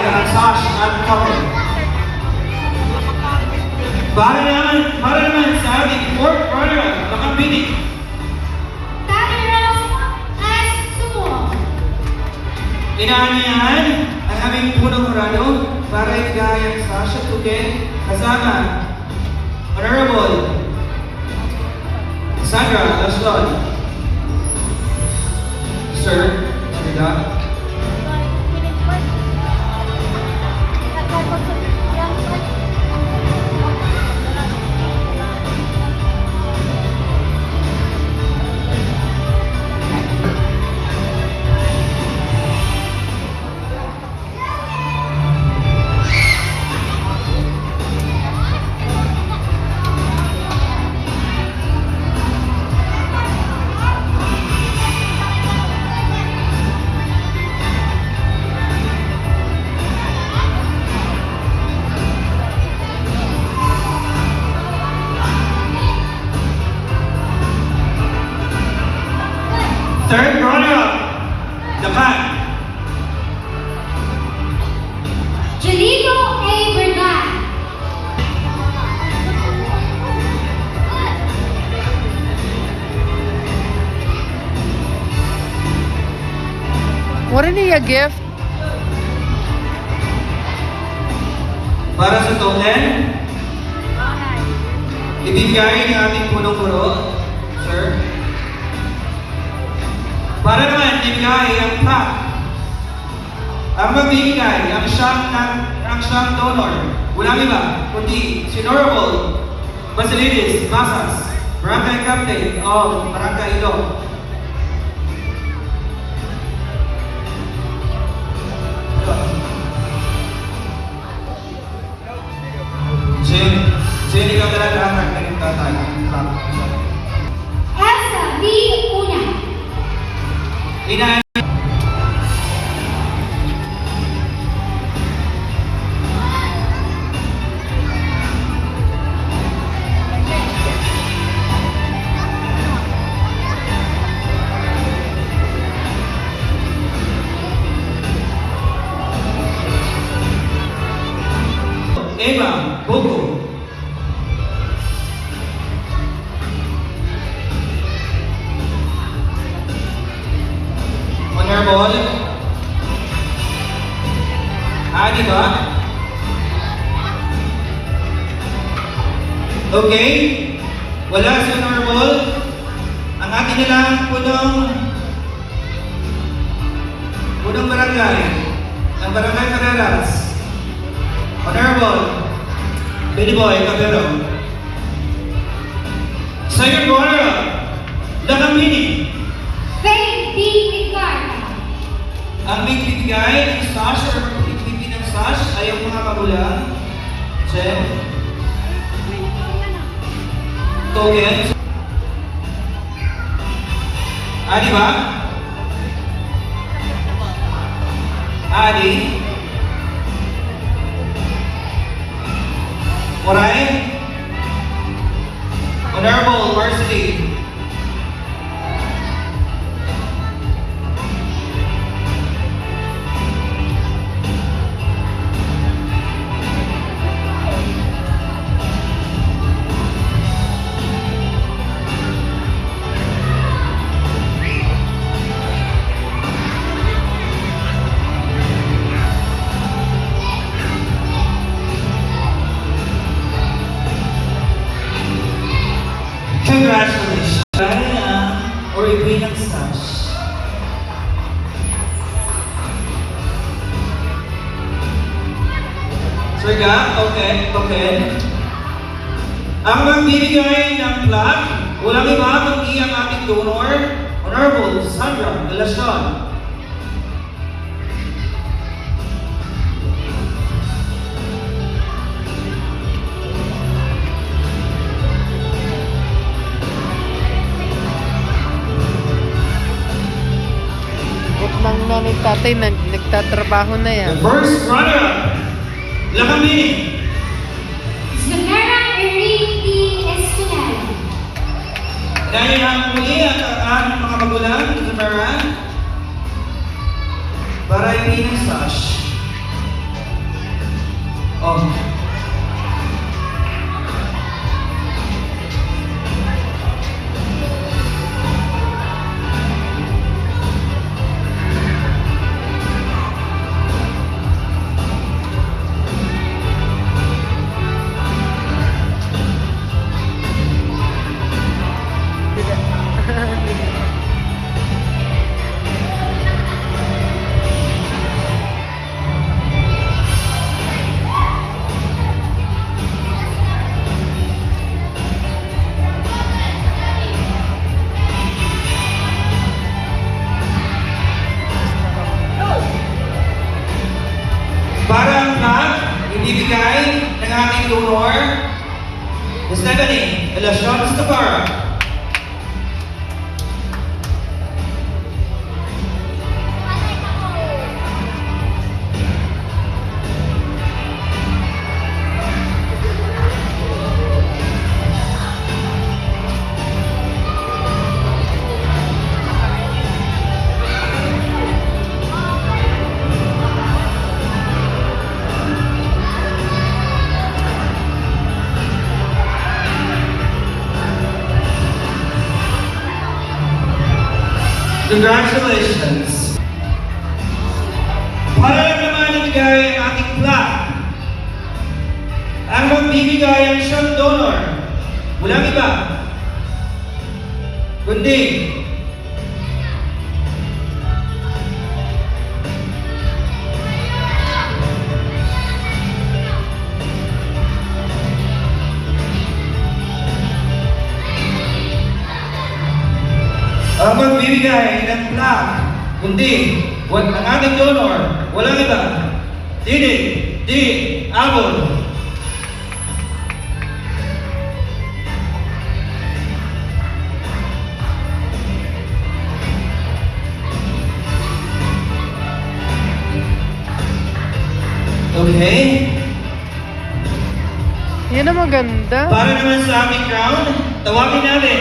ng sash at cover. Para naman sa ating fourth runner-up, nakapili. Inaanyahan ang aming punong hurado para ibigay ang sash at tuke kasama Honorable Sandra Laston. Sir, Sandra. Third runner-up, Japan. Jalico A. Vergan. Wouldn't he a gift? Para sa token, ibigay ng ating punong-puro, sir. Para naman ibigay ang plaque. Ang magbibigay, ang siyang donor, walang iba, kundi si Honorable Basilides Masas, Barangay Captain of Barangay Ilog. Sino ikaw talaga ang nagtatay ng plaque? Elsa B. Una. Ina Eva Bogo. Honorable Adi ba? Okay. Wala si Honorable. Ang atin nilang punong barangay. Ang barangay Carreras. Honorable Billy Boy Cabero. Second runner-up, Lakamini. Faith D. Igarda. Ang bibigay ng sash or bibigay ng sash ay ang mga magulang. Check. Token. Adi ba? Adi. Moray. Honorable Varsity. Congratulations! Or ibigay ng stash. Sir Ga, okay. Ang magbibigay ng plaque, walang iba kundi ang ating donor, Honorable Sandra Laston. Nang nanay tatay nagtatrabaho na yan. The first runner-up, Lakamini. Zamara Erin D. Escalera. Dahil ang muli at ang mga magulang, Zamara, para ibigay ng sash. Para ang flag, ibibigay ng ating donor, Stephanie Elacion Stafara. Congratulations! Para lang naman ibigay ang ating plaque. Ang magbibigay ang siyang donor. Walang iba. Kundi ang magbibigay ng plaque, kundi ang ating donor, walang iba, Didi D. Abon. Okay? Yan ang maganda. Para naman sa aming crown, tawagin natin,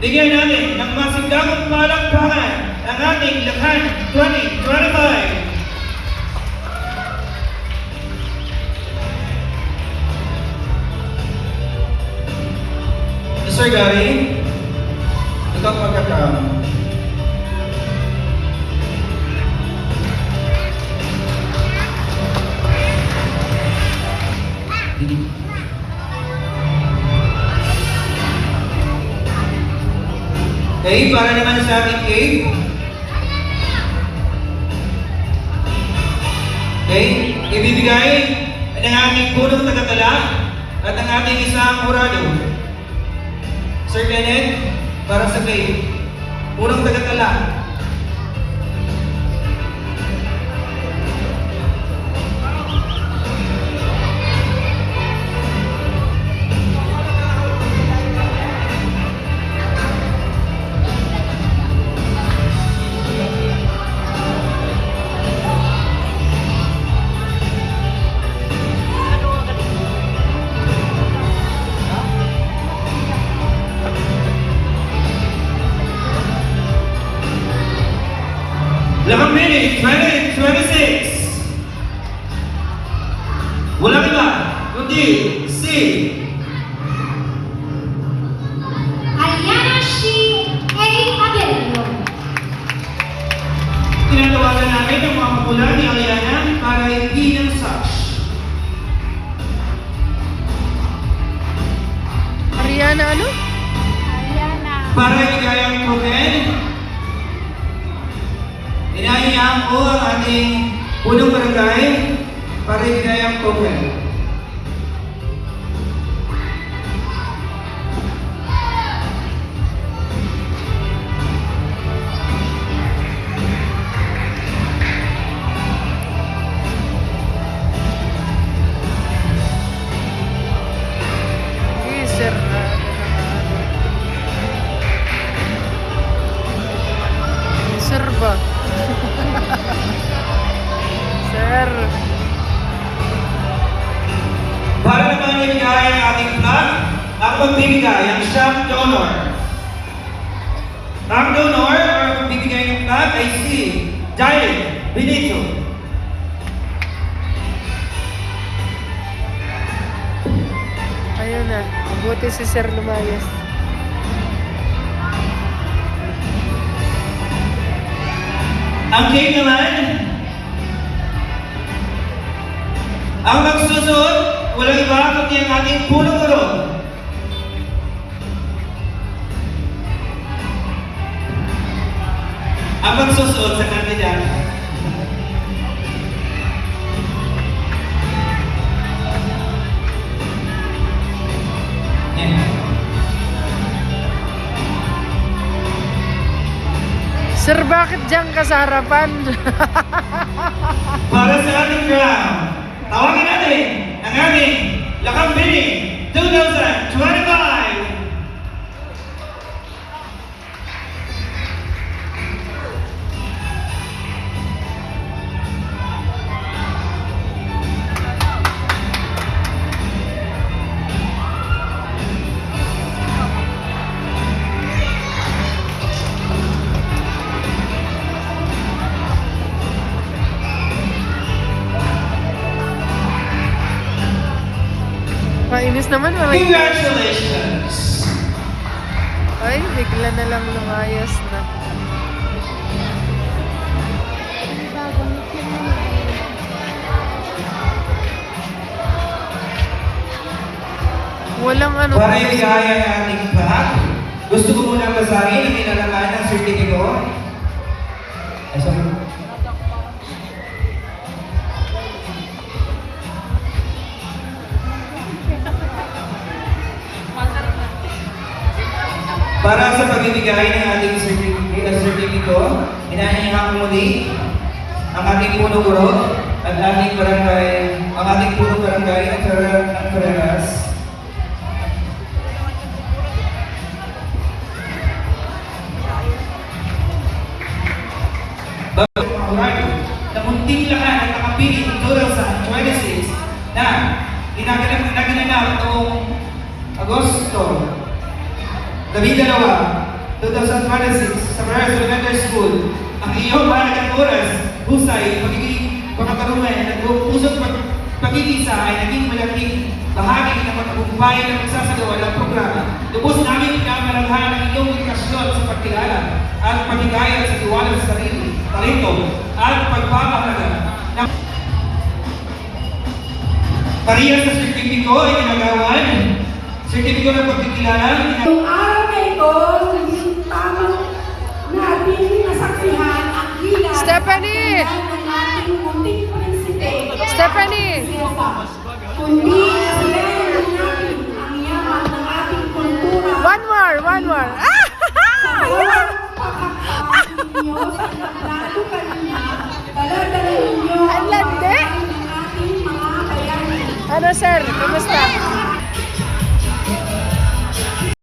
bigyan natin ng masigdamang palakpakan ang ating Lakan 2025. Mr. Gary, ikaw magkakaroon. Okay, para naman sa ating cake. Okay, ibibigay ng ating punong tagatala at ang ating isang murado. Sir Kenneth, para sa cake. Punong tagatala. Lamang minute, 2026. Walang iba, kundi si Aliana Shi A. Abello. tinatawagan namin ang mga magulang ni Aliana para ibilang such. Ariana ano? Para ibigay ang token, inahiyaan ko ang ating punong barangay para ibigay ang token. Sir na. Sir ba? Sir. Para naman ibigay ang ating flag, ang magbibigay ang siyang donor. Ang donor o magbibigay ng flag ay si Jailin Benito. Ayun na. Mabuti si Sir lumayas. Ang cake naman, ang magsusunod, walang iba kundi ang ating punong guro. Ang magsusunod sa kandidat. Sir, bakit diyan ka sa harapan? Para sa ating crown, Nakakainis naman. Walang... Congratulations! Ay, bigla na lang lumayas na. Walang ano. Para ibigay ang ating bag, gusto ko muna basahin ang inalaman ng sertipiko. Ay, sorry. Para sa pagbibigay ng ating sertipiko, inaanyahan ko muli ang ating punong guro at ating barangay, ang ating punong barangay ng Carreras. Na munting lahat at nakapilit ng 2026 na ginanap noong Agosto 12, 2026 sa Paris Elementary School. Ang iyong mahalagang oras, husay, pagiging pagkakarungan at pusot pagkikisa ay naging malaking bahagi ng pagtagumpay ng magsasagawa ng programa. Lubos namin pinamalanghan ang iyong edukasyon sa pagkilala at pagigaya sa tiwala sa sarili, talento at pagpapahalaga ng parehas sa sertipiko ay ginagawan. Sertipiko ng pagkikilala. Yung araw na ito, tamang natin nasaksihan ang hila Stephanie! ng ating munting prinsipe. Stephanie! Kundi sila yung natin ang yaman ng ating kultura. One more! Sa bawat pakakaasin ninyo sa lalo kanina, dala-dala ninyo Ang landi! ng ating mga bayani. Ano sir? Kumusta?